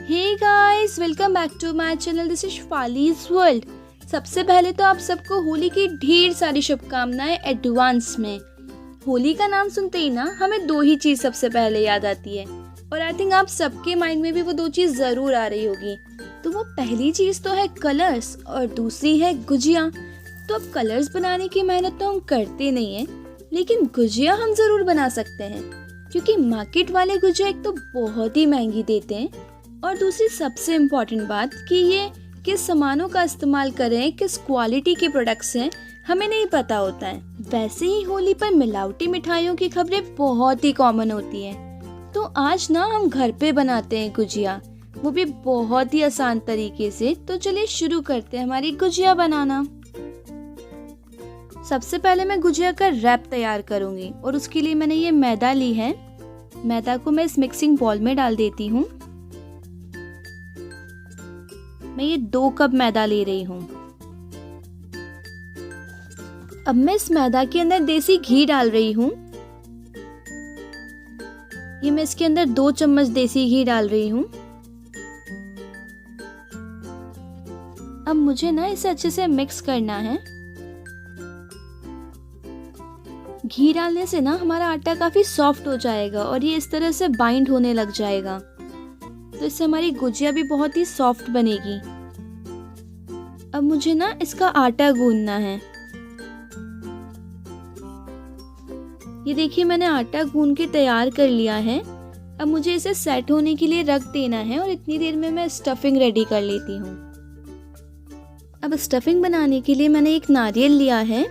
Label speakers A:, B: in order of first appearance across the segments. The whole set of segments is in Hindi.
A: Hey guys, welcome back to my channel. This is Fali's world. सबसे पहले तो आप सबको होली की ढेर सारी शुभकामनाएं एडवांस में। होली का नाम सुनते ही ना हमें दो ही चीज़ सबसे पहले याद आती है, और आई थिंक आप सबके माइंड में भी वो दो चीज़ ज़रूर आ रही होगी। तो वो पहली चीज़ तो है कलर्स और दूसरी है गुजिया। तो अब कलर्स बनाने की मेहनत तो हम करते नहीं हैं, लेकिन गुजिया हम ज़रूर बना सकते हैं, क्योंकि मार्केट वाले गुजिया एक तो बहुत ही महंगी देते हैं, और दूसरी सबसे इम्पॉर्टेंट बात कि ये किस सामानों का इस्तेमाल करें, किस क्वालिटी के प्रोडक्ट्स हैं, हमें नहीं पता होता है। वैसे ही होली पर मिलावटी मिठाइयों की खबरें बहुत ही कॉमन होती हैं। तो आज ना हम घर पे बनाते हैं गुजिया, वो भी बहुत ही आसान तरीके से। तो चलिए शुरू करते हैं हमारी गुजिया बनाना। सबसे पहले मैं गुजिया का रैप तैयार करूंगी, और उसके लिए मैंने ये मैदा ली है। मैदा को मैं इस मिक्सिंग बाउल में डाल देती हूँ। मैं ये 2 कप मैदा ले रही हूँ। अब मैं इस मैदा के अंदर देसी घी डाल रही हूँ। ये मैं इसके अंदर 2 चम्मच देसी घी डाल रही हूँ। अब मुझे ना इसे अच्छे से मिक्स करना है। घी डालने से ना हमारा आटा काफी सॉफ्ट हो जाएगा और ये इस तरह से बाइंड होने लग जाएगा, तो इससे हमारी गुजिया भी बहुत ही सॉफ्ट बनेगी। अब मुझे ना इसका आटा गूंदना है। ये देखिए, मैंने आटा गूंद के तैयार कर लिया है। अब मुझे इसे सेट होने के लिए रख देना है, और इतनी देर में मैं स्टफिंग रेडी कर लेती हूँ। अब स्टफिंग बनाने के लिए मैंने एक नारियल लिया है।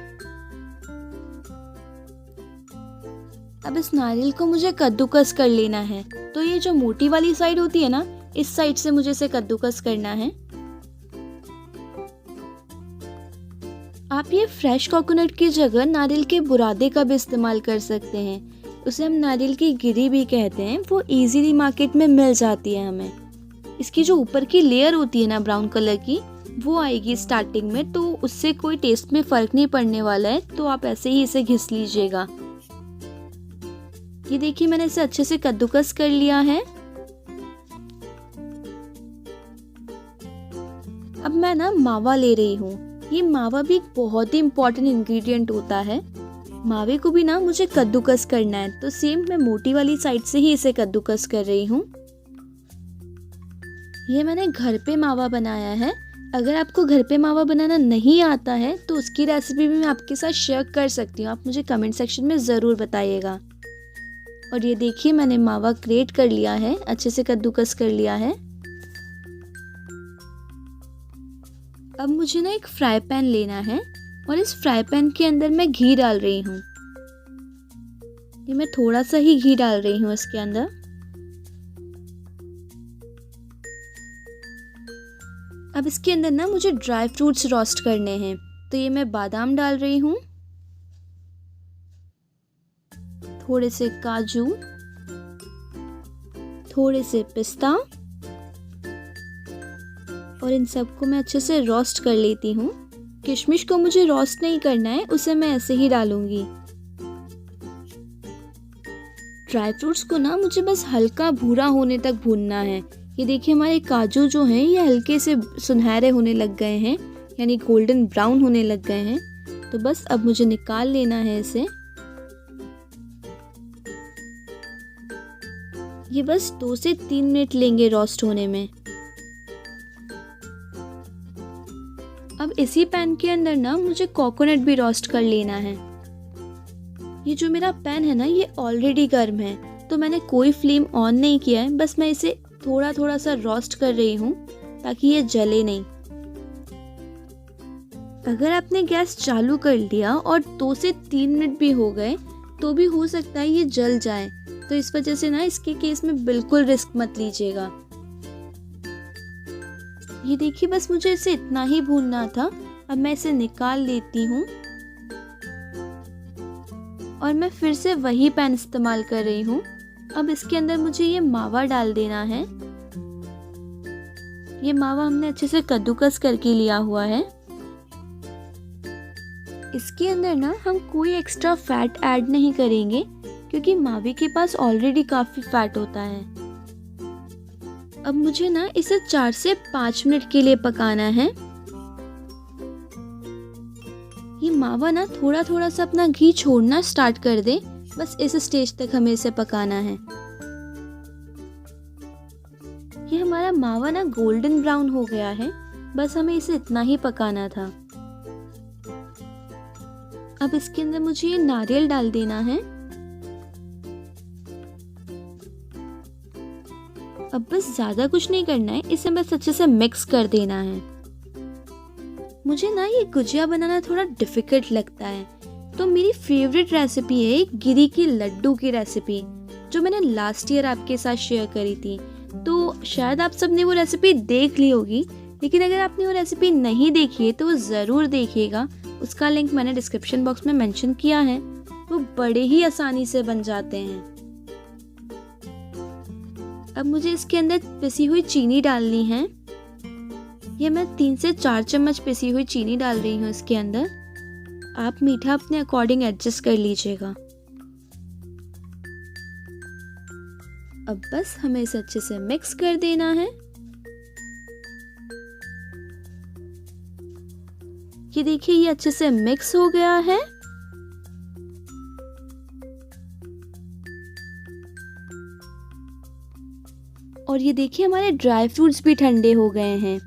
A: अब इस नारियल को मुझे कद्दूकस कर लेना है। तो ये जो मोटी वाली साइड होती है ना, इस साइड से मुझे इसे कद्दूकस करना है। आप ये फ्रेश कोकोनट की जगह नारियल के बुरादे का भी इस्तेमाल कर सकते हैं। उसे हम नारियल की गिरी भी कहते हैं। वो इजीली मार्केट में मिल जाती है हमें। इसकी जो ऊपर की लेयर होती है ना ब्राउन कलर की, वो आएगी स्टार्टिंग में, तो उससे कोई टेस्ट में फर्क नहीं पड़ने वाला है। तो आप ऐसे ही इसे घिस लीजिएगा। ये देखिए, मैंने इसे अच्छे से कद्दूकस कर लिया है। अब मैं ना मावा ले रही हूँ। ये मावा भी एक बहुत ही इम्पोर्टेंट इंग्रेडिएंट होता है। मावे को भी ना मुझे कद्दूकस करना है, तो सेम मैं मोटी वाली साइड से ही इसे कद्दूकस कर रही हूँ। ये मैंने घर पे मावा बनाया है। अगर आपको घर पे मावा बनाना नहीं आता है तो उसकी रेसिपी भी मैं आपके साथ शेयर कर सकती हूँ। आप मुझे कमेंट सेक्शन में ज़रूर बताइएगा। और ये देखिए, मैंने मावा ग्रेट कर लिया है, अच्छे से कद्दूकस कर लिया है। अब मुझे ना एक फ्राई पैन लेना है, और इस फ्राई पैन के अंदर मैं घी डाल रही हूँ। ये मैं थोड़ा सा ही घी डाल रही हूँ इसके अंदर। अब इसके अंदर ना मुझे ड्राई फ्रूट्स रोस्ट करने हैं। तो ये मैं बादाम डाल रही हूँ, थोड़े से काजू, थोड़े से पिस्ता, और इन सबको मैं अच्छे से रोस्ट कर लेती हूँ। किशमिश को मुझे रोस्ट नहीं करना है, उसे मैं ऐसे ही डालूंगी। ड्राई फ्रूट्स को ना मुझे बस हल्का भूरा होने तक भूनना है। ये देखिए, हमारे काजू जो हैं ये हल्के से सुनहरे होने लग गए हैं, यानी गोल्डन ब्राउन होने लग गए हैं। तो बस अब मुझे निकाल लेना है इसे। ये बस 2 से 3 मिनट लेंगे रोस्ट होने में। अब इसी पैन के अंदर ना मुझे कोकोनट भी रोस्ट कर लेना है। ये जो मेरा पैन है ना, ये ऑलरेडी गर्म है, तो मैंने कोई फ्लेम ऑन नहीं किया है। बस मैं इसे थोड़ा थोड़ा सा रोस्ट कर रही हूँ ताकि ये जले नहीं। अगर आपने गैस चालू कर लिया और 2 से 3 मिनट भी हो गए तो भी हो सकता है ये जल जाए। तो इस वजह से ना इसके केस में बिल्कुल रिस्क मत लीजिएगा। ये देखिए, बस मुझे इसे इतना ही भूनना था। अब मैं इसे निकाल लेती हूँ, और मैं फिर से वही पैन इस्तेमाल कर रही हूँ। अब इसके अंदर मुझे ये मावा डाल देना है। ये मावा हमने अच्छे से कद्दूकस करके लिया हुआ है। इसके अंदर ना हम कोई एक्स्ट्रा फैट ऐड नहीं करेंगे, क्योंकि मावे के पास ऑलरेडी काफ़ी फैट होता है। अब मुझे ना इसे 4 से 5 मिनट के लिए पकाना है। ये मावा ना थोड़ा थोड़ा सा अपना घी छोड़ना स्टार्ट कर दे, बस इस स्टेज तक हमें इसे पकाना है। ये हमारा मावा ना गोल्डन ब्राउन हो गया है, बस हमें इसे इतना ही पकाना था। अब इसके अंदर मुझे ये नारियल डाल देना है। अब बस ज्यादा कुछ नहीं करना है, इसे बस अच्छे से मिक्स कर देना है। मुझे ना ये गुजिया बनाना थोड़ा डिफिकल्ट लगता है, तो मेरी फेवरेट रेसिपी है एक गिरी की लड्डू की रेसिपी, जो मैंने लास्ट ईयर आपके साथ शेयर करी थी। तो शायद आप सबने वो रेसिपी देख ली होगी, लेकिन अगर आपने वो रेसिपी नहीं देखी है तो वो ज़रूर देखिएगा। उसका लिंक मैंने डिस्क्रिप्शन बॉक्स में मेंशन किया है। वो बड़े ही आसानी से बन जाते हैं। अब मुझे इसके अंदर पिसी हुई चीनी डालनी है। ये मैं 3 से 4 चम्मच पिसी हुई चीनी डाल रही हूँ इसके अंदर। आप मीठा अपने अकॉर्डिंग एडजस्ट कर लीजिएगा। अब बस हमें इसे अच्छे से मिक्स कर देना है। ये देखिए ये अच्छे से मिक्स हो गया है। और ये देखिए हमारे ड्राई फ्रूट्स भी ठंडे हो गए हैं।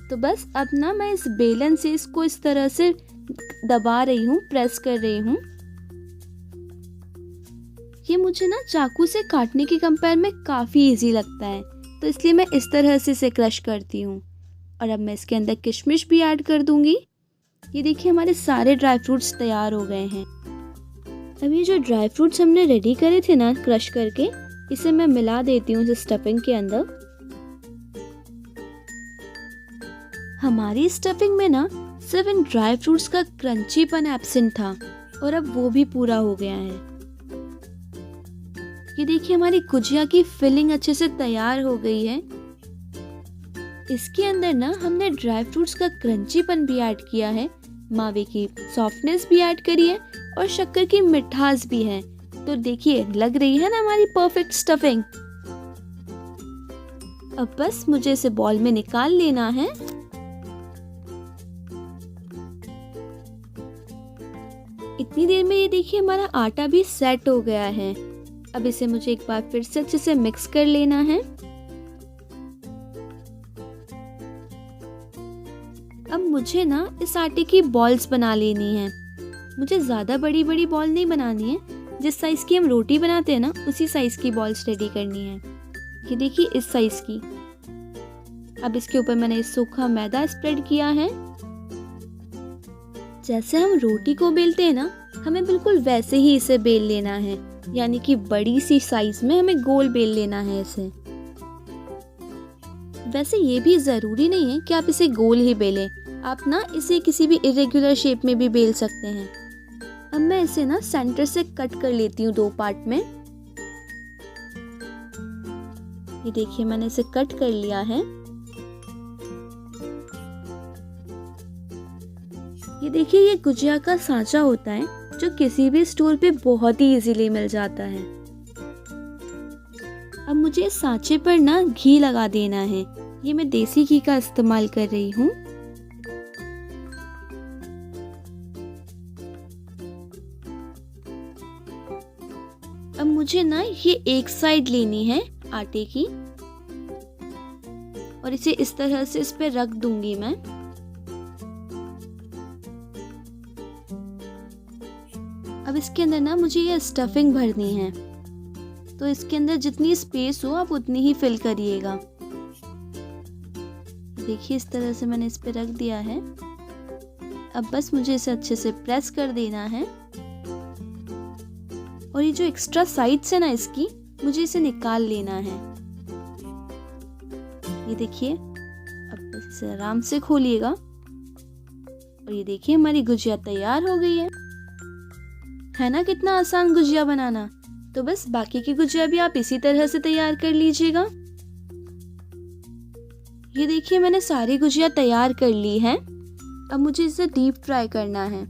A: तो बस अब ना मैं इस बेलन से इसको इस तरह से दबा रही हूँ, प्रेस कर रही हूँ। ये मुझे ना चाकू से काटने के कंपेयर में काफ़ी इजी लगता है, तो इसलिए मैं इस तरह से इसे क्रश करती हूँ। और अब मैं इसके अंदर किशमिश भी ऐड कर दूंगी। ये देखिए हमारे सारे ड्राई फ्रूट्स तैयार हो गए हैं। अब ये जो ड्राई फ्रूट्स हमने रेडी करे थे ना क्रश करके, इसे मैं मिला देती हूँ इस स्टफिंग के अंदर। हमारी स्टफिंग में ना सिर्फ इन ड्राई फ्रूट्स का क्रंचीपन एब्सेंट था, और अब वो भी पूरा हो गया है। ये देखिए हमारी गुजिया की फिलिंग अच्छे से तैयार हो गई है। इसके अंदर ना हमने ड्राई फ्रूट्स का क्रंचीपन भी ऐड किया है, मावे की सॉफ्टनेस भी ऐड करी है, और शक्कर की मिठास भी है। तो देखिए लग रही है ना हमारी परफेक्ट स्टफिंग। अब बस मुझे इसे बॉल में निकाल लेना है। इतनी देर में ये देखिए हमारा आटा भी सेट हो गया है। अब इसे मुझे एक बार फिर से अच्छे से मिक्स कर लेना है। अब मुझे ना इस आटे की बॉल्स बना लेनी है। मुझे ज़्यादा बड़ी बड़ी बॉल नहीं बनानी है, जिस साइज़ की हम रोटी बनाते हैं ना उसी साइज़ की बॉल्स रेडी करनी है। ये देखिए इस साइज़ की। अब इसके ऊपर मैंने सूखा मैदा स्प्रेड किया है। जैसे हम रोटी को बेलते हैं ना, हमें बिल्कुल वैसे ही इसे बेल लेना है, यानी कि बड़ी सी साइज में हमें गोल बेल लेना है इसे। वैसे ये भी ज़रूरी नहीं है कि आप इसे गोल ही बेलें, आप ना इसे किसी भी इरेगुलर शेप में भी बेल सकते हैं। अब मैं इसे ना सेंटर से कट कर लेती हूँ 2 पार्ट में। ये देखिए मैंने इसे कट कर लिया है। ये देखिए ये गुजिया का सांचा होता है, जो किसी भी स्टोर पे बहुत ही इजीली मिल जाता है। अब मुझे इस सांचे पर ना घी लगा देना है। ये मैं देसी घी का इस्तेमाल कर रही हूँ। अब मुझे ना ये एक साइड लेनी है आटे की, और इसे इस तरह से इस पे रख दूंगी मैं। अब इसके अंदर ना मुझे ये स्टफिंग भरनी है, तो इसके अंदर जितनी स्पेस हो आप उतनी ही फिल करिएगा। देखिए इस तरह से मैंने इस पे रख दिया है। अब बस मुझे इसे अच्छे से प्रेस कर देना है, और ये जो एक्स्ट्रा साइड्स है ना इसकी, मुझे इसे निकाल लेना है। ये देखिए अब बस इसे आराम से खोलिएगा, और ये देखिए हमारी गुजिया तैयार हो गई है ना कितना आसान गुजिया बनाना। तो बस बाकी की गुजिया भी आप इसी तरह से तैयार कर लीजिएगा। ये देखिए मैंने सारी गुजिया तैयार कर ली है। अब मुझे इसे डीप फ्राई करना है।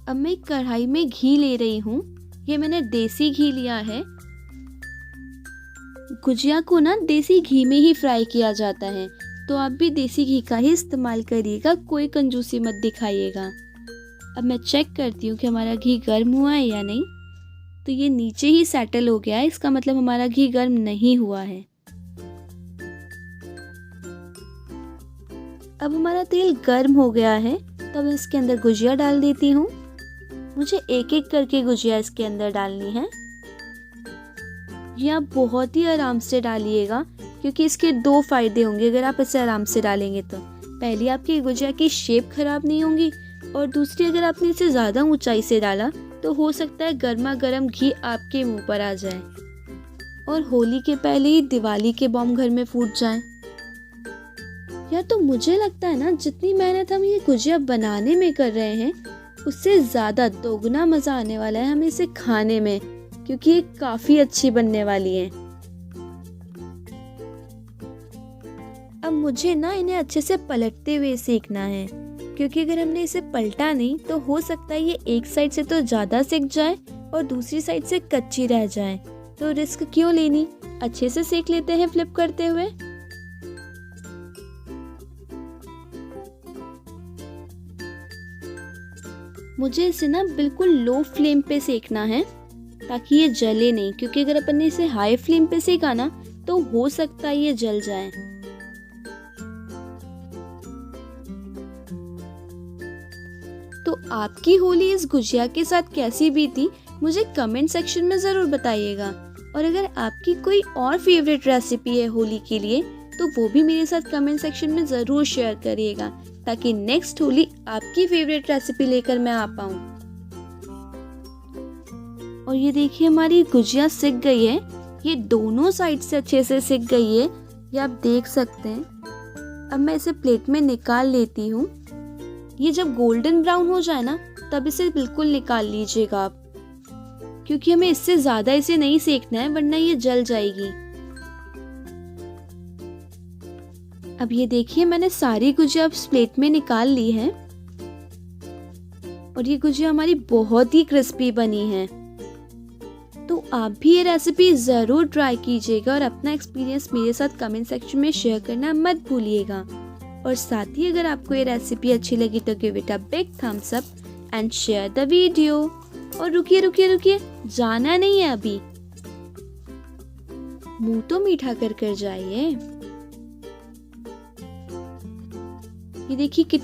A: अब मैं एक कढ़ाई में घी ले रही हूँ। ये मैंने देसी घी लिया है। गुजिया को ना देसी घी में ही फ्राई किया जाता है, तो आप भी देसी घी का ही इस्तेमाल करिएगा, कोई कंजूसी मत दिखाइएगा। अब मैं चेक करती हूँ कि हमारा घी गर्म हुआ है या नहीं। तो ये नीचे ही सेटल हो गया है, इसका मतलब हमारा घी गर्म नहीं हुआ है। अब हमारा तेल गर्म हो गया है, तब इसके अंदर गुजिया डाल देती हूँ। मुझे एक एक करके गुजिया इसके अंदर डालनी है। ये आप बहुत ही आराम से डालिएगा, क्योंकि इसके दो फायदे होंगे अगर आप इसे आराम से डालेंगे तो। पहली, आपकी गुजिया की शेप खराब नहीं होगी, और दूसरी, अगर आपने इसे ज़्यादा ऊंचाई से डाला तो हो सकता है गर्मा गर्म घी आपके मुंह पर आ जाए और होली के पहले ही दिवाली के बॉम्ब घर में फूट जाए। या तो मुझे लगता है ना, जितनी मेहनत हम ये गुजिया बनाने में कर रहे हैं उससे ज़्यादा दोगुना मज़ा आने वाला है हमें इसे खाने में, क्योंकि ये काफ़ी अच्छी बनने वाली है। अब मुझे ना इन्हें अच्छे से पलटते हुए सेकना है, क्योंकि अगर हमने इसे पलटा नहीं तो हो सकता है ये एक साइड से तो ज़्यादा सिक जाए और दूसरी साइड से कच्ची रह जाए। तो रिस्क क्यों लेनी, अच्छे से सेक लेते हैं फ्लिप करते हुए। मुझे इसे ना बिल्कुल लो फ्लेम पे सेकना है ताकि ये जले नहीं, क्योंकि अगर अपन ने इसे हाई फ्लेम पे सेका ना तो हो सकता है ये जल जाए। तो आपकी होली इस गुजिया के साथ कैसी बीती, मुझे कमेंट सेक्शन में ज़रूर बताइएगा। और अगर आपकी कोई और फेवरेट रेसिपी है होली के लिए तो वो भी मेरे साथ कमेंट सेक्शन में ज़रूर शेयर करिएगा, ताकि नेक्स्ट होली आपकी फेवरेट रेसिपी लेकर मैं आ पाऊँ। और ये देखिए हमारी गुजिया सिक गई है, ये दोनों साइड से अच्छे से सिक गई है, ये आप देख सकते हैं। अब मैं इसे प्लेट में निकाल लेती हूँ। ये जब गोल्डन ब्राउन हो जाए ना तब इसे बिल्कुल निकाल लीजिएगा आप, क्योंकि हमें इससे ज़्यादा इसे नहीं सेकना है वरना ये जल जाएगी। अब ये देखिए मैंने सारी गुजिया अब प्लेट में निकाल ली है और ये गुजिया हमारी बहुत ही क्रिस्पी बनी है। तो आप भी ये रेसिपी ज़रूर ट्राई कीजिएगा और अपना एक्सपीरियंस मेरे साथ कमेंट सेक्शन में शेयर करना मत भूलिएगा। और साथ ही अगर आपको ये रेसिपी अच्छी लगी तो give it a big thumbs up and share the video. और रुकिए, जाना नहीं है अभी, मुंह तो मीठा कर जाइए। ये देखिए